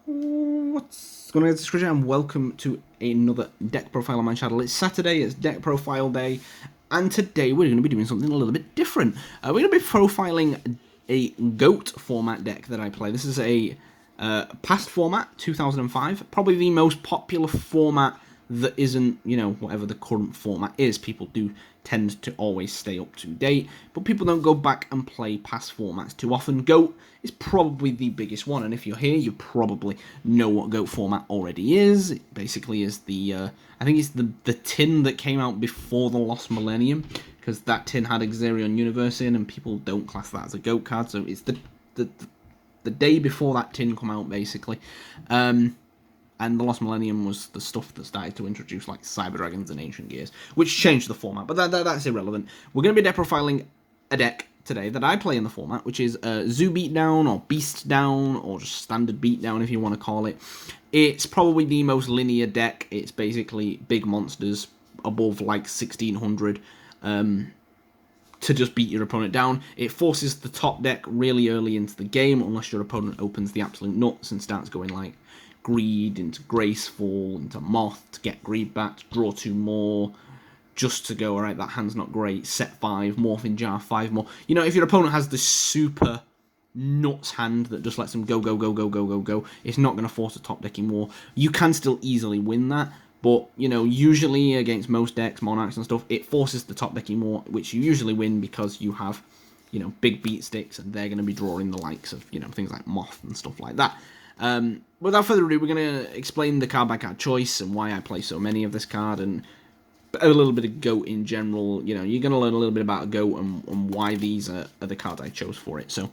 What's going on, it's Christian, and welcome to another deck profile on my channel. It's Saturday, it's deck profile day, and today we're going to be doing something a little bit different. We're going to be profiling a GOAT format deck that I play. This is a past format, 2005, probably the most popular format that isn't, whatever the current format is. People do tend to always stay up to date, but people don't go back and play past formats too often. GOAT is probably the biggest one, and if you're here, you probably know what GOAT format already is. It basically is the, I think it's the tin that came out before the Lost Millennium, because that tin had Xerion Universe in, and people don't class that as a GOAT card, so it's the day before that tin come out, basically. And the Lost Millennium was the stuff that started to introduce like Cyber Dragons and Ancient Gears, which changed the format, but that's irrelevant. We're going to be deck profiling a deck today that I play in the format, which is Zoo Beatdown, or Beastdown, or just Standard Beatdown if you want to call it. It's probably the most linear deck. It's basically big monsters above like 1600 to just beat your opponent down. It forces the top deck really early into the game, unless your opponent opens the absolute nuts and starts going like Greed into Graceful into Moth to get Greed back, to draw 2 more, just to go, alright, that hand's not great, set 5, Morphing Jar, 5 more. You know, if your opponent has this super nuts hand that just lets them go, it's not going to force a top decking war. You can still easily win that, but, usually against most decks, Monarchs and stuff, it forces the top decking war, which you usually win because you have, big beat sticks, and they're going to be drawing the likes of, things like Moth and stuff like that. Without further ado, we're going to explain the card by card choice and why I play so many of this card, and a little bit of GOAT in general. You're going to learn a little bit about GOAT and why these are the cards I chose for it. So,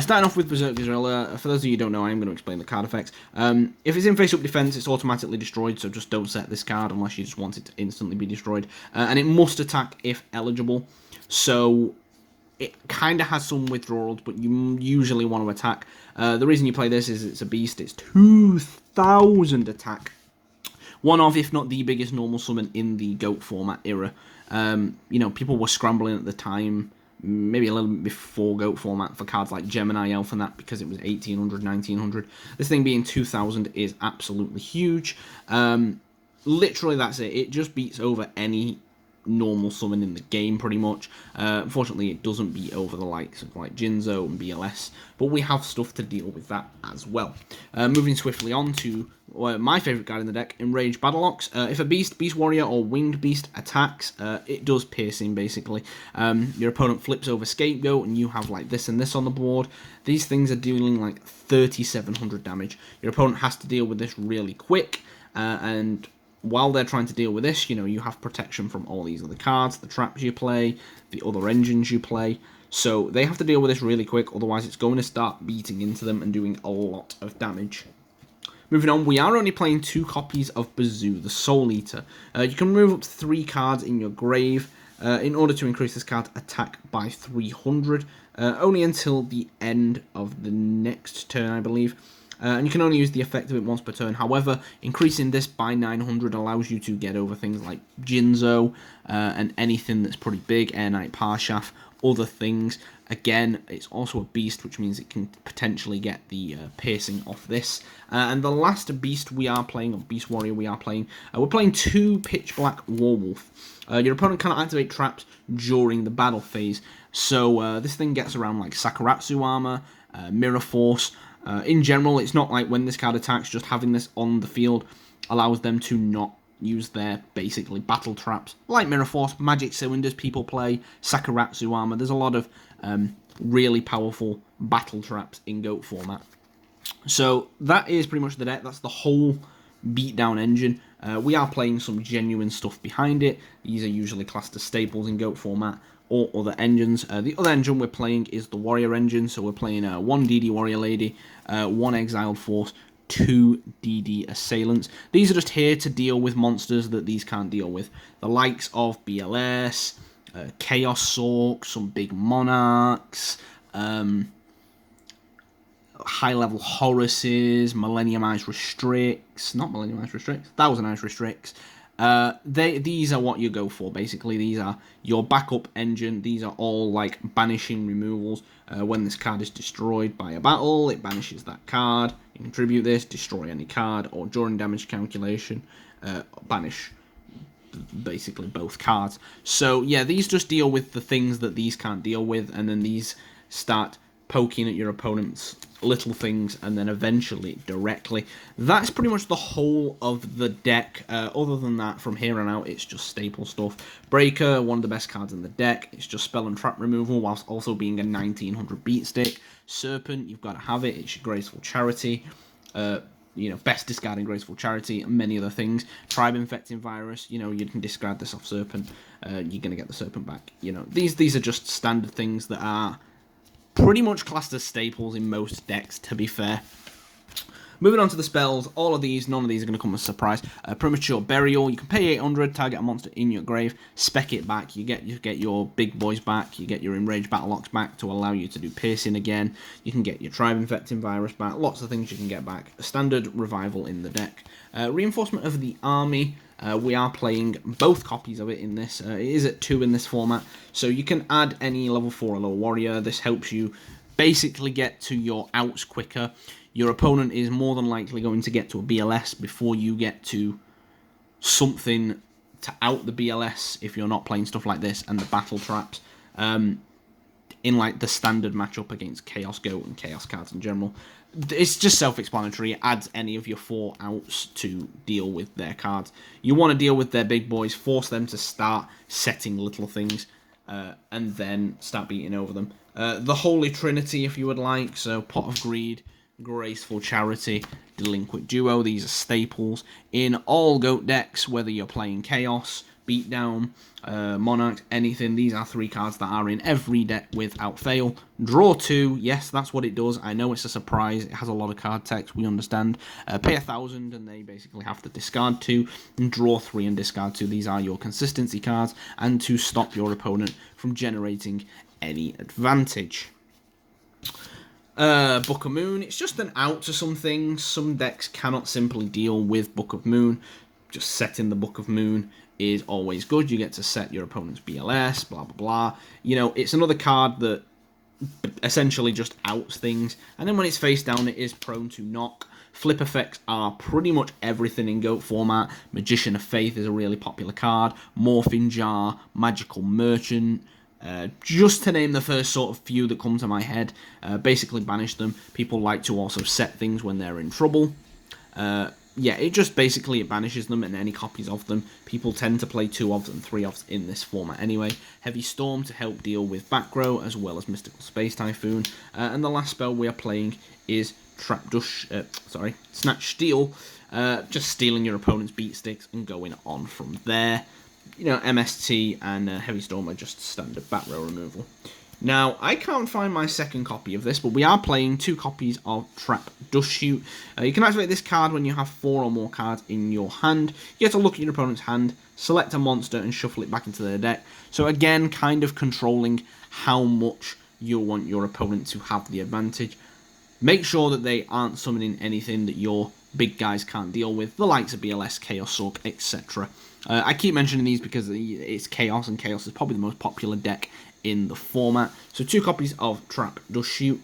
starting off with Berserk Gazella, for those of you who don't know, I am going to explain the card effects. If it's in face-up defense, it's automatically destroyed, so just don't set this card unless you just want it to instantly be destroyed. And it must attack if eligible, so it kind of has some withdrawals, but you usually want to attack. The reason you play this is it's a beast. It's 2,000 attack. One of, if not the biggest normal summon in the GOAT format era. People were scrambling at the time, maybe a little bit before GOAT format, for cards like Gemini Elf and that, because it was 1,800, 1,900. This thing being 2,000 is absolutely huge. Literally, that's it. It just beats over any normal summon in the game, pretty much. Unfortunately, it doesn't beat over the likes of like Jinzo and BLS, but we have stuff to deal with that as well. Moving swiftly on to my favourite card in the deck, Enraged Battlelocks. If a beast, beast warrior, or winged beast attacks, it does piercing, basically. Your opponent flips over Scapegoat, and you have like this and this on the board. These things are dealing like 3,700 damage. Your opponent has to deal with this really quick, and while they're trying to deal with this, you have protection from all these other cards, the traps you play, the other engines you play. So they have to deal with this really quick, otherwise it's going to start beating into them and doing a lot of damage. Moving on, we are only playing 2 copies of Bazoo, the Soul Eater. You can remove up to 3 cards in your grave in order to increase this card's attack by 300, only until the end of the next turn, I believe. And you can only use the effect of it once per turn. However, increasing this by 900 allows you to get over things like Jinzo and anything that's pretty big, Air Knight Parshaf, other things. Again, it's also a beast, which means it can potentially get the piercing off this. And the last beast we are playing, or beast warrior we are playing, we're playing 2 Pitch Black Warwolf. Your opponent cannot activate traps during the battle phase, so this thing gets around like Sakuratsu armor, Mirror Force. In general, it's not like when this card attacks, just having this on the field allows them to not use their, basically, battle traps. Like Mirror Force, Magic Cylinders people play, Sakuratsu armor. There's a lot of really powerful battle traps in GOAT format. So that is pretty much the deck. That's the whole Beatdown engine. We are playing some genuine stuff behind it. These are usually classed as staples in GOAT format, or other engines. The other engine we're playing is the Warrior engine, so we're playing 1 DD Warrior Lady, 1 Exiled Force, 2 DD Assailants. These are just here to deal with monsters that these can't deal with. The likes of BLS, Chaos Sork, some big Monarchs, high-level Horuses, Millennium Ice Restricts, not Millennium Ice Restricts, 1,000 Ice Restricts, These are what you go for, basically. These are your backup engine. These are all like banishing removals. When this card is destroyed by a battle, it banishes that card. You contribute this, destroy any card, or during damage calculation, banish basically both cards. So yeah, these just deal with the things that these can't deal with, and then these start poking at your opponent's little things, and then eventually directly. That's pretty much the whole of the deck. Other than that, from here on out, it's just staple stuff. Breaker, one of the best cards in the deck. It's just spell and trap removal, whilst also being a 1900 beat stick. Serpent, you've got to have it. It's your graceful charity. Best discarding graceful charity, and many other things. Tribe infecting virus, you can discard this off Serpent. You're going to get the Serpent back. These are just standard things that are pretty much classed as staples in most decks, to be fair. Moving on to the spells, none of these are going to come as a surprise. Premature Burial, you can pay 800, target a monster in your grave, spec it back, you get your big boys back, you get your Enraged Battlelocks back to allow you to do piercing again, you can get your Tribe Infecting Virus back, lots of things you can get back. A standard revival in the deck. Reinforcement of the Army, we are playing both copies of it in this. It is at 2 in this format, so you can add any level 4 or lower warrior. This helps you basically get to your outs quicker. Your opponent is more than likely going to get to a BLS before you get to something to out the BLS if you're not playing stuff like this and the battle traps. In like the standard matchup against Chaos Goat and Chaos cards in general. It's just self-explanatory. It adds any of your 4 outs to deal with their cards. You want to deal with their big boys, force them to start setting little things, and then start beating over them. The Holy Trinity, if you would like, so Pot of Greed, Graceful Charity, Delinquent Duo. These are staples in all Goat decks, whether you're playing Chaos, Beatdown, Monarch, anything. These are 3 cards that are in every deck without fail. Draw 2, yes, that's what it does. I know it's a surprise. It has a lot of card text, we understand. Pay 1,000 and they basically have to discard 2, and draw 3 and discard 2. These are your consistency cards, and to stop your opponent from generating any advantage. Book of Moon, it's just an out to some things. Some decks cannot simply deal with Book of Moon. Just setting the Book of Moon is always good. You get to set your opponent's BLS, blah, blah, blah. It's another card that essentially just outs things. And then when it's face down, it is prone to knock. Flip effects are pretty much everything in GOAT format. Magician of Faith is a really popular card. Morphing Jar, Magical Merchant. Just to name the first sort of few that come to my head. Basically banish them. People like to also set things when they're in trouble. It just basically it banishes them and any copies of them. People tend to play 2 ofs and 3 ofs in this format anyway. Heavy Storm to help deal with back row as well as Mystical Space Typhoon. And the last spell we are playing is Snatch Steal. Just stealing your opponent's beat sticks and going on from there. MST and Heavy Storm are just standard back row removal. Now, I can't find my second copy of this, but we are playing 2 copies of Trap Dust Shoot. You can activate this card when you have 4 or more cards in your hand. You get to look at your opponent's hand, select a monster, and shuffle it back into their deck. So again, kind of controlling how much you want your opponent to have the advantage. Make sure that they aren't summoning anything that your big guys can't deal with, the likes of BLS, Chaos Suck, etc. I keep mentioning these because it's Chaos, and Chaos is probably the most popular deck in the format. So 2 copies of Trap Dust Shoot.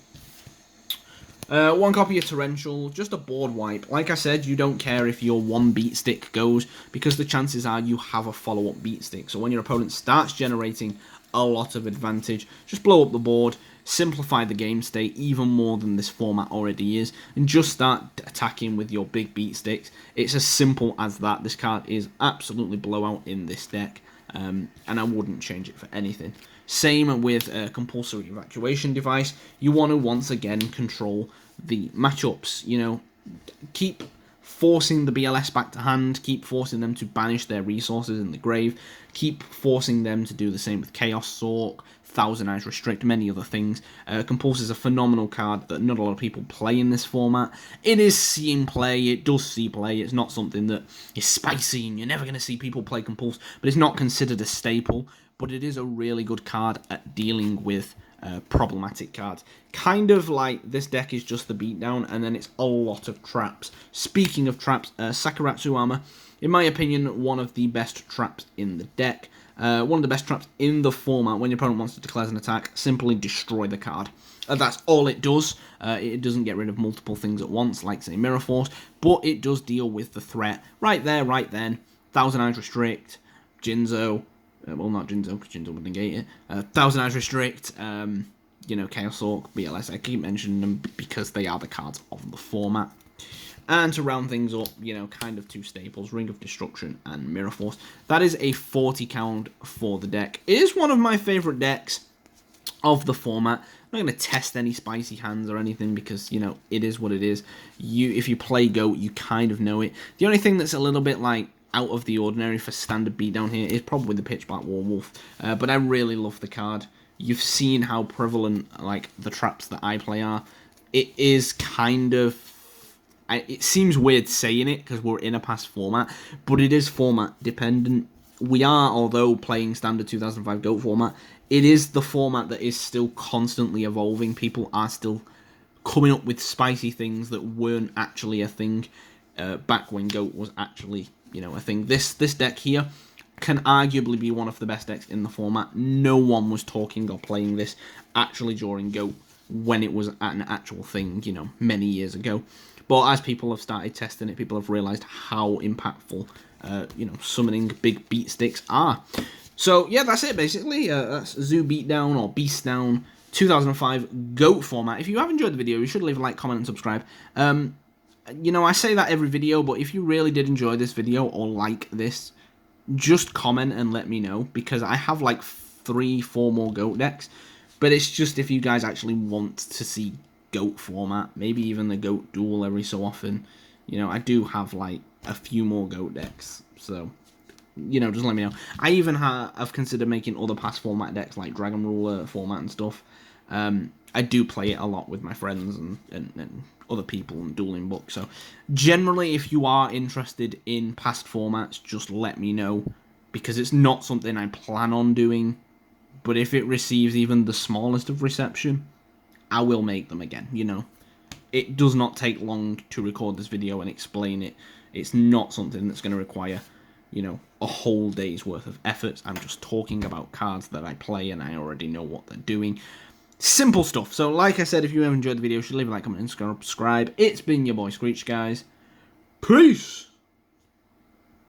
1 copy of Torrential, just a board wipe. Like I said, you don't care if your 1 beat stick goes, because the chances are you have a follow-up beat stick. So when your opponent starts generating a lot of advantage, just blow up the board, simplify the game state even more than this format already is, and just start attacking with your big beat sticks. It's as simple as that. This card is absolutely blowout in this deck, and I wouldn't change it for anything. Same with a Compulsory Evacuation Device. You want to once again control the matchups. Keep forcing the BLS back to hand, keep forcing them to banish their resources in the grave, keep forcing them to do the same with Chaos Sork, Thousand Eyes Restrict, many other things. Compulse is a phenomenal card that not a lot of people play in this format. It is seen play, it does see play, it's not something that is spicy and you're never going to see people play Compulse, but it's not considered a staple, but it is a really good card at dealing with problematic cards. Kind of like this deck is just the Beatdown, and then it's a lot of traps. Speaking of traps, Sakuratsu Armor, in my opinion, one of the best traps in the deck. One of the best traps in the format. When your opponent wants to declare an attack, simply destroy the card. That's all it does. It doesn't get rid of multiple things at once, like, say, Mirror Force, but it does deal with the threat right there, right then. Thousand Eyes Restrict, Jinzo, well, not Jinzo, because Jinzo would negate it. Thousand Eyes Restrict, you know, Chaos Orc, BLS, I keep mentioning them because they are the cards of the format. And to round things up, you know, kind of two staples, Ring of Destruction and Mirror Force. That is a 40 count for the deck. It is one of my favourite decks of the format. I'm not going to test any spicy hands or anything because, you know, it is what it is. If you play GOAT, you kind of know it. The only thing that's a little bit, like, out of the ordinary for standard Beatdown here is probably the Pitch Black Werewolf. But I really love the card. You've seen how prevalent, like, the traps that I play are. It is kind of... It seems weird saying it because we're in a past format, but it is format dependent. We are, although playing standard 2005 GOAT format, it is the format that is still constantly evolving. People are still coming up with spicy things that weren't actually a thing back when GOAT was actually, you know, a thing. This deck here can arguably be one of the best decks in the format. No one was talking or playing this actually during GOAT when it was an actual thing, you know, many years ago. But as people have started testing it, people have realised how impactful, you know, summoning big beat sticks are. So, yeah, that's it, basically. That's Zoo Beatdown or Beastdown 2005 GOAT format. If you have enjoyed the video, you should leave a like, comment, and subscribe. You know, I say that every video, but if you really did enjoy this video or like this, just comment and let me know, because I have, like, 3-4 more GOAT decks. But it's just if you guys actually want to see GOAT format, maybe even the GOAT duel every so often. You know, I do have, like, a few more GOAT decks, so, you know, just let me know. I even have considered making other past format decks, like Dragon Ruler format and stuff. I do play it a lot with my friends and other people and dueling books, so generally, if you are interested in past formats, just let me know, because it's not something I plan on doing, but if it receives even the smallest of reception, I will make them again, you know. It does not take long to record this video and explain it. It's not something that's going to require, you know, a whole day's worth of effort. I'm just talking about cards that I play and I already know what they're doing. Simple stuff. So, like I said, if you have enjoyed the video, you should leave a like, comment, and subscribe. It's been your boy Screech, guys. Peace!